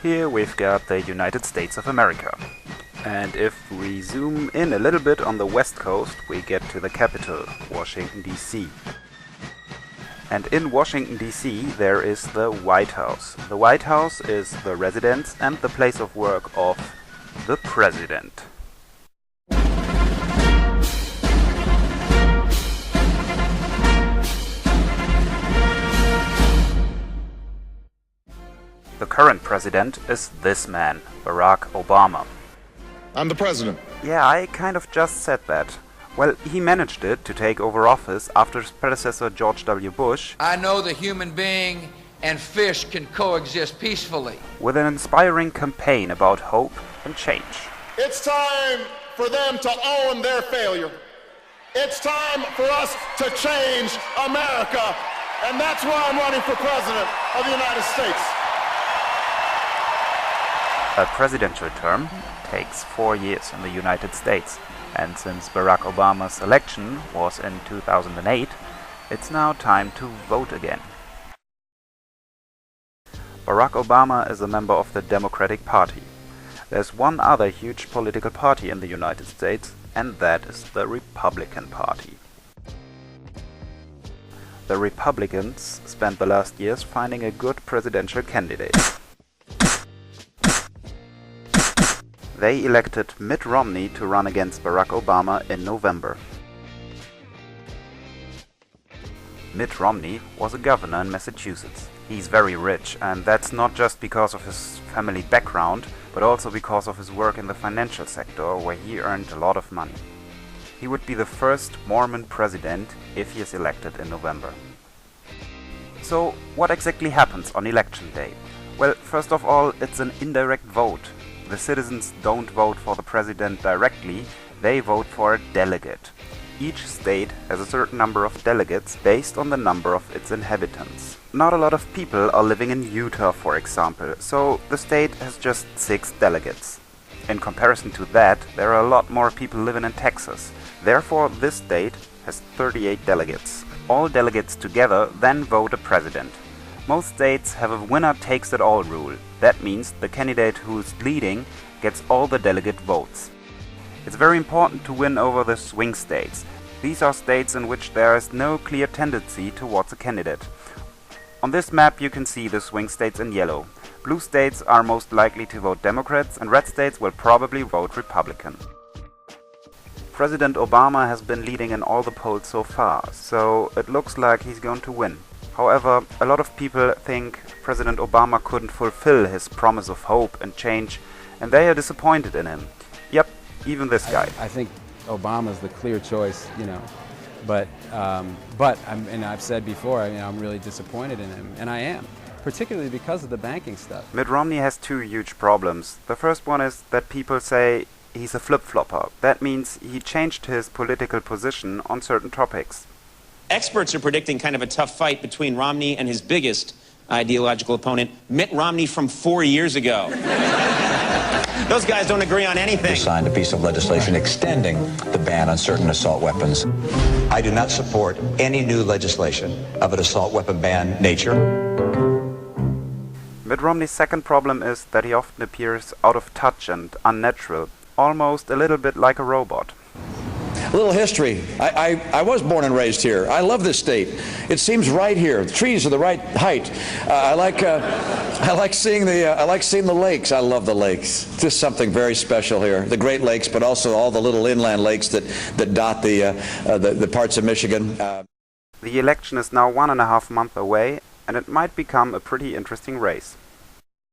Here we've got the United States of America. And if we zoom in a little bit on the west coast, we get to the capital, Washington, D.C. And in Washington, D.C. there is the White House. The White House is the residence and the place of work of the President. The current president is this man, Barack Obama. I'm the president. Yeah, I kind of just said that. Well, he managed it to take over office after his predecessor George W. Bush. I know the human being and fish can coexist peacefully. With an inspiring campaign about hope and change. It's time for them to own their failure. It's time for us to change America. And that's why I'm running for president of the United States. A presidential term takes 4 years in the United States, and since Barack Obama's election was in 2008, it's now time to vote again. Barack Obama is a member of the Democratic Party. There's one other huge political party in the United States, and that is the Republican Party. The Republicans spent the last years finding a good presidential candidate. They elected Mitt Romney to run against Barack Obama in November. Mitt Romney was a governor in Massachusetts. He's very rich, and that's not just because of his family background, but also because of his work in the financial sector, where he earned a lot of money. He would be the first Mormon president if he is elected in November. So, what exactly happens on election day? Well, first of all, it's an indirect vote. The citizens don't vote for the president directly, they vote for a delegate. Each state has a certain number of delegates based on the number of its inhabitants. Not a lot of people are living in Utah, for example, so the state has just 6 delegates. In comparison to that, there are a lot more people living in Texas. Therefore, this state has 38 delegates. All delegates together then vote a president. Most states have a winner-takes-it-all rule. That means the candidate who's leading gets all the delegate votes. It's very important to win over the swing states. These are states in which there is no clear tendency towards a candidate. On this map you can see the swing states in yellow. Blue states are most likely to vote Democrats, and red states will probably vote Republican. President Obama has been leading in all the polls so far, so it looks like he's going to win. However, a lot of people think President Obama couldn't fulfill his promise of hope and change, and they are disappointed in him. Yep, even this guy. I think Obama's the clear choice, but I've said before, I'm really disappointed in him, and I am, particularly because of the banking stuff. Mitt Romney has 2 huge problems. The first one is that people say he's a flip-flopper. That means he changed his political position on certain topics. Experts are predicting kind of a tough fight between Romney and his biggest ideological opponent, Mitt Romney from 4 years ago. Those guys don't agree on anything. They signed a piece of legislation extending the ban on certain assault weapons. I do not support any new legislation of an assault weapon ban nature. Mitt Romney's second problem is that he often appears out of touch and unnatural, almost a little bit like a robot. A little history. I was born and raised here. I love this state. It seems right here. The trees are the right height. I like seeing the lakes. I love the lakes. Just something very special here. The Great Lakes, but also all the little inland lakes that dot the parts of Michigan. The election is now 1.5 months away, and it might become a pretty interesting race.